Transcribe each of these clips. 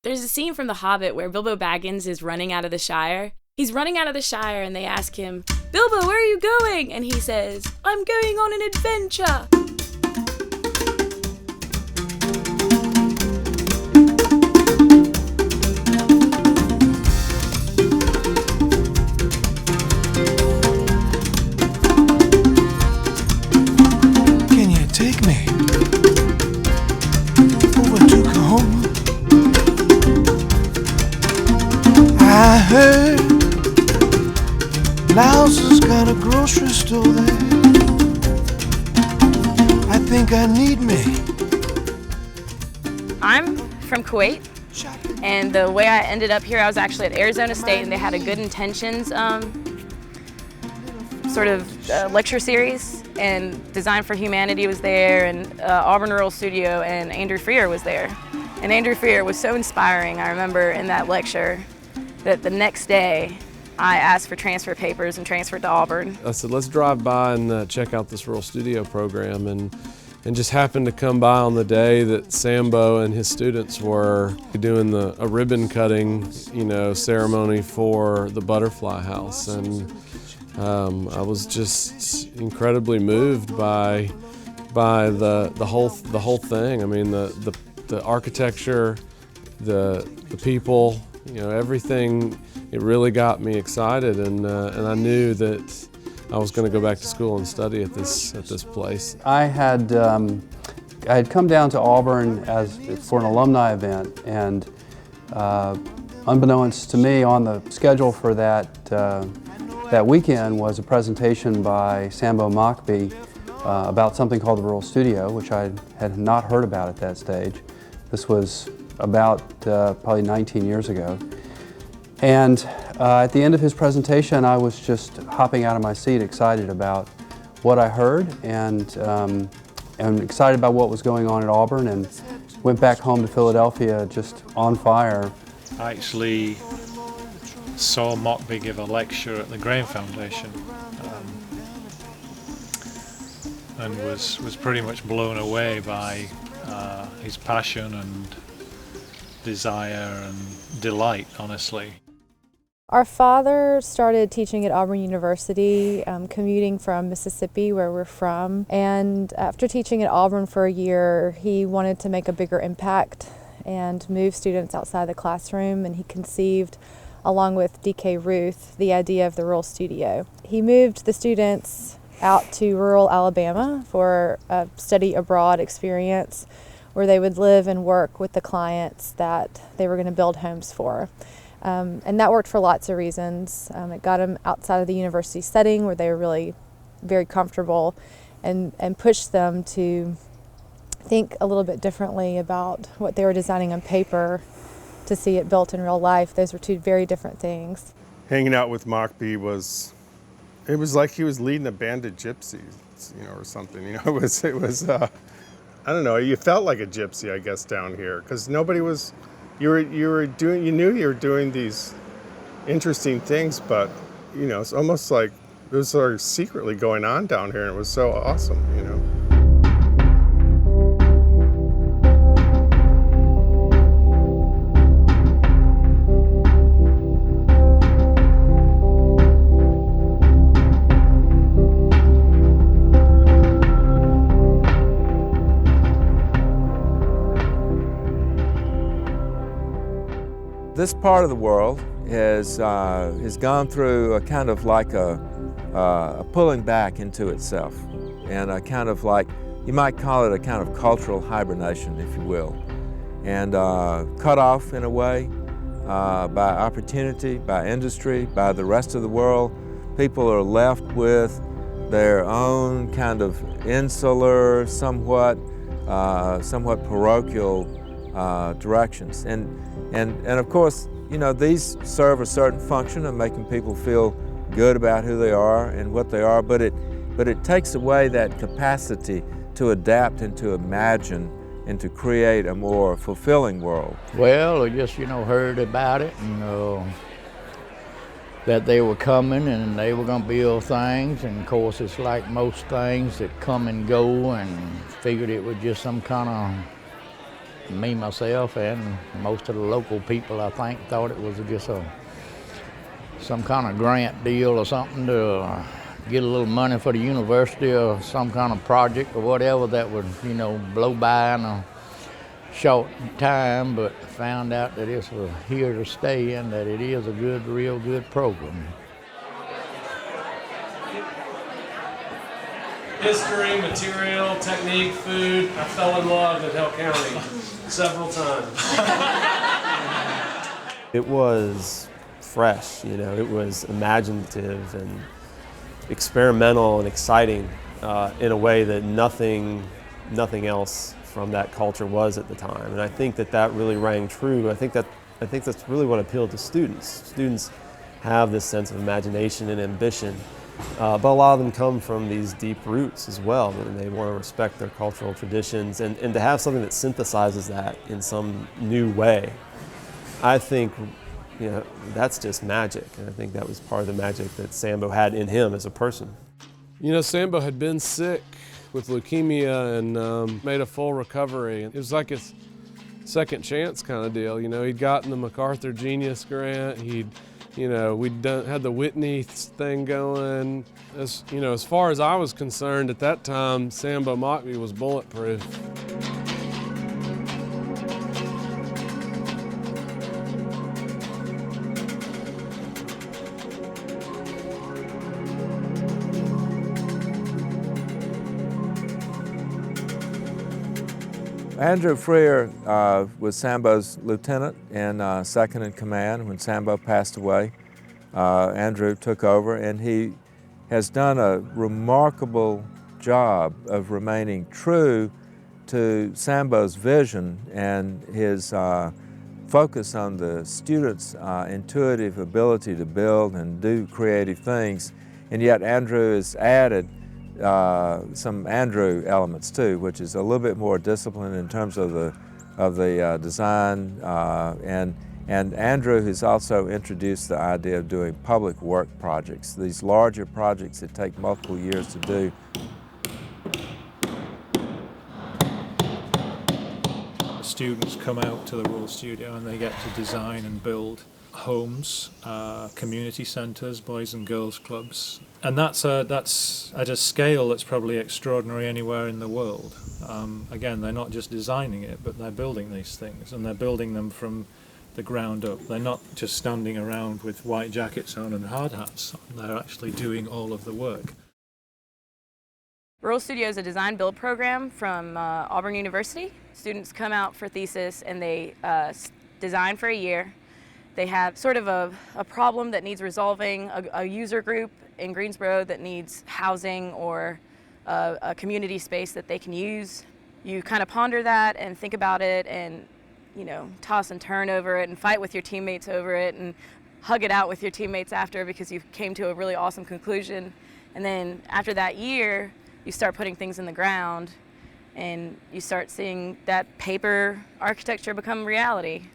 There's a scene from The Hobbit where Bilbo Baggins is running out of the Shire. He's running out of the Shire and they ask him, "Bilbo, where are you going?" And he says, "I'm going on an adventure." Can you take me over to Kahoma? I heard Louse's got a grocery store there. I think I need me. I'm from Kuwait, and the way I ended up here, I was actually at Arizona State, and they had a Good Intentions lecture series, and Design for Humanity was there, and Auburn Rural Studio, and Andrew Frier was there. And Andrew Frier was so inspiring, I remember in that lecture, that the next day I asked for transfer papers and transferred to Auburn. I said, let's drive by and check out this Rural Studio program, and just happened to come by on the day that Sambo and his students were doing a ribbon cutting, ceremony for the Butterfly House. And I was just incredibly moved by the whole thing. I mean, the architecture, the people, everything. It really got me excited, and I knew that I was going to go back to school and study at this place. I had come down to Auburn for an alumni event, and unbeknownst to me, on the schedule for that weekend was a presentation by Sambo Mockbee about something called the Rural Studio, which I had not heard about at that stage. This was about probably 19 years ago. And at the end of his presentation, I was just hopping out of my seat, excited about what I heard, and excited about what was going on at Auburn, and went back home to Philadelphia just on fire. I actually saw Mockbee give a lecture at the Grain Foundation, and was pretty much blown away by his passion and desire and delight, honestly. Our father started teaching at Auburn University, commuting from Mississippi, where we're from. And after teaching at Auburn for a year, he wanted to make a bigger impact and move students outside the classroom, and he conceived, along with D.K. Ruth, the idea of the Rural Studio. He moved the students out to rural Alabama for a study abroad experience where they would live and work with the clients that they were going to build homes for. And that worked for lots of reasons. It got them outside of the university setting where they were really very comfortable, and pushed them to think a little bit differently about what they were designing on paper to see it built in real life. Those were two very different things. Hanging out with Mockbee was like he was leading a band of gypsies, or something. It was I don't know, you felt like a gypsy, I guess, down here, because nobody was. You knew you were doing these interesting things, but it's almost like it was sort of secretly going on down here, and it was so awesome, This part of the world has gone through a kind of like a pulling back into itself, and a kind of like, you might call it a kind of cultural hibernation, if you will, and cut off in a way by opportunity, by industry, by the rest of the world. People are left with their own kind of insular, somewhat parochial directions. And of course, these serve a certain function of making people feel good about who they are and what they are, but it takes away that capacity to adapt and to imagine and to create a more fulfilling world. Well, I just, heard about it, that they were coming and they were gonna build things, and of course it's like most things that come and go, and figured it was just some kind of Me, myself, and most of the local people, I think, thought it was just some kind of grant deal or something to get a little money for the university or some kind of project or whatever that would, blow by in a short time, but found out that this was here to stay and that it is a good, real good program. History, material, technique, food. I fell in love at Hale County several times. It was fresh, it was imaginative and experimental and exciting in a way that nothing else from that culture was at the time. And I think that really rang true. I think that's really what appealed to students. Students have this sense of imagination and ambition. But a lot of them come from these deep roots as well, and they want to respect their cultural traditions, and to have something that synthesizes that in some new way, I think that's just magic, and I think that was part of the magic that Sambo had in him as a person. Sambo had been sick with leukemia and made a full recovery. It was like his second chance kind of deal. He'd gotten the MacArthur Genius Grant. We'd had the Whitney thing going. As far as I was concerned at that time, Sambo Mockbee was bulletproof. Andrew Frier was Sambo's lieutenant and second in command when Sambo passed away. Andrew took over, and he has done a remarkable job of remaining true to Sambo's vision and his focus on the students' intuitive ability to build and do creative things. And yet Andrew has added some Andrew elements too, which is a little bit more disciplined in terms of the design, and Andrew has also introduced the idea of doing public work projects, these larger projects that take multiple years to do. Students come out to the Rural Studio and they get to design and build homes, community centres, boys and girls clubs, and that's at a scale that's probably extraordinary anywhere in the world. Again, they're not just designing it, but they're building these things, and they're building them from the ground up. They're not just standing around with white jackets on and hard hats on. They're actually doing all of the work. Rural Studio is a design-build program from Auburn University. Students come out for thesis and they design for a year. They have sort of a problem that needs resolving, a user group in Greensboro that needs housing or a community space that they can use. You kind of ponder that and think about it and toss and turn over it and fight with your teammates over it and hug it out with your teammates after because you came to a really awesome conclusion. And then after that year, you start putting things in the ground and you start seeing that paper architecture become reality.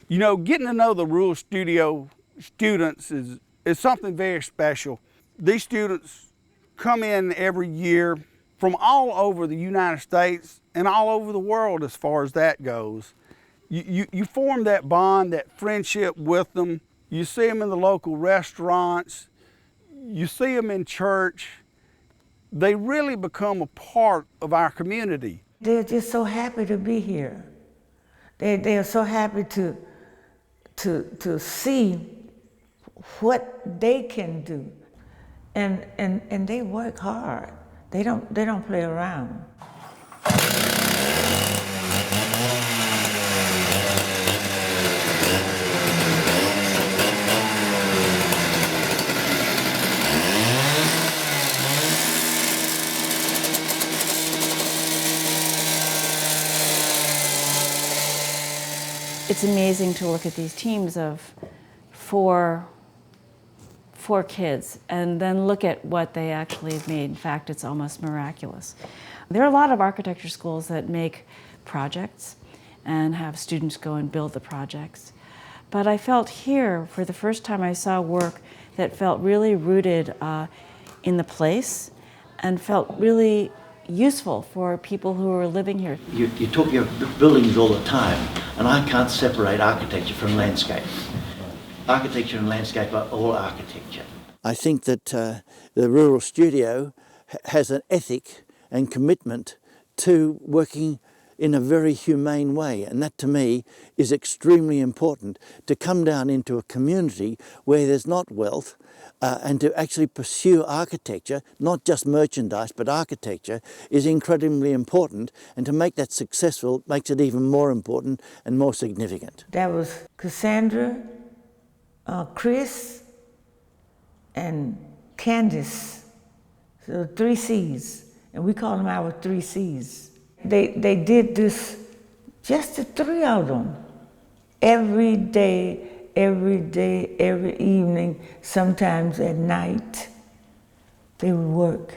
Getting to know the Rural Studio students is something very special. These students come in every year from all over the United States and all over the world as far as that goes. You form that bond, that friendship with them. You see them in the local restaurants. You see them in church. They really become a part of our community. They're just so happy to be here. They are so happy to see what they can do, and they work hard. They don't play around. It's amazing to look at these teams of four kids and then look at what they actually have made. In fact, it's almost miraculous. There are a lot of architecture schools that make projects and have students go and build the projects. But I felt here, for the first time, I saw work that felt really rooted in the place and felt really, useful for people who are living here. You're talking of buildings all the time, and I can't separate architecture from landscape. Architecture and landscape are all architecture. I think that the Rural Studio has an ethic and commitment to working in a very humane way, and that to me is extremely important, to come down into a community where there's not wealth and to actually pursue architecture, not just merchandise but architecture, is incredibly important, and to make that successful makes it even more important and more significant. That was Cassandra, Chris, and Candace, so 3 C's, and we call them our 3 C's. They did this, just the 3 of them, every day, every evening, sometimes at night. They would work.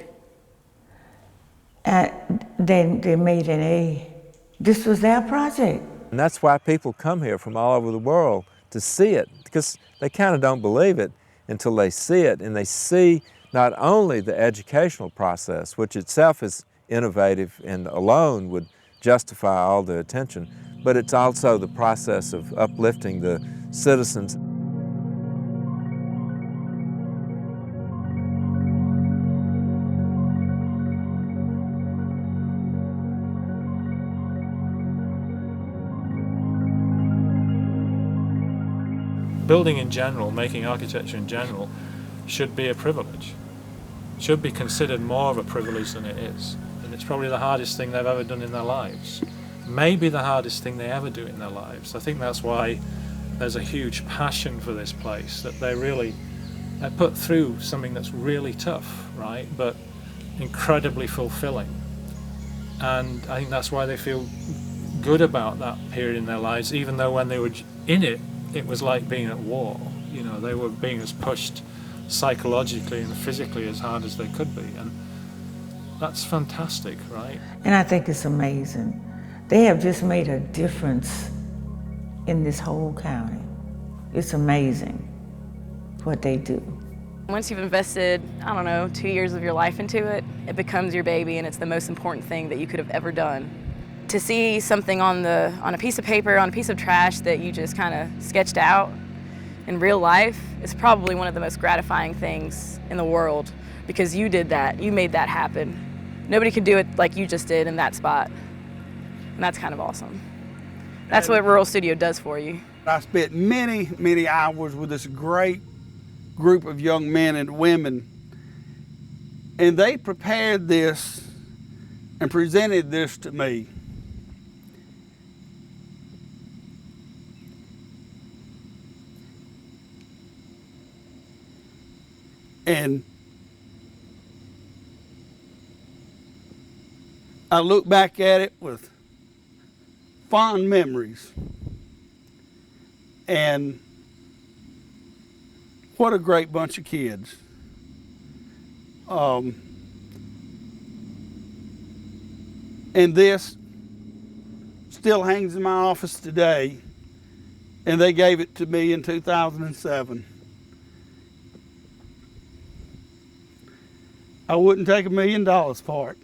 And then they made an A. This was their project. And that's why people come here from all over the world to see it, because they kind of don't believe it until they see it, and they see not only the educational process, which itself is innovative and alone would justify all the attention, but it's also the process of uplifting the citizens. Building in general, making architecture in general, should be a privilege. Should be considered more of a privilege than it is. And it's probably the hardest thing they've ever done in their lives. Maybe the hardest thing they ever do in their lives. I think that's why there's a huge passion for this place, that they put through something that's really tough, right? But incredibly fulfilling. And I think that's why they feel good about that period in their lives, even though when they were in it, it was like being at war. You know, they were being as pushed psychologically and physically as hard as they could be, and that's fantastic, right? And I think it's amazing. They have just made a difference in this whole county. It's amazing what they do. Once you've invested, I don't know, 2 years of your life into it, it becomes your baby, and it's the most important thing that you could have ever done. To see something on a piece of paper, on a piece of trash that you just kind of sketched out in real life is probably one of the most gratifying things in the world, because you did that, you made that happen. Nobody could do it like you just did in that spot, and that's kind of awesome. That's what Rural Studio does for you. I spent many hours with this great group of young men and women, and they prepared this and presented this to me. And I look back at it with fond memories. And what a great bunch of kids. And this still hangs in my office today, and they gave it to me in 2007. I wouldn't take $1 million for it.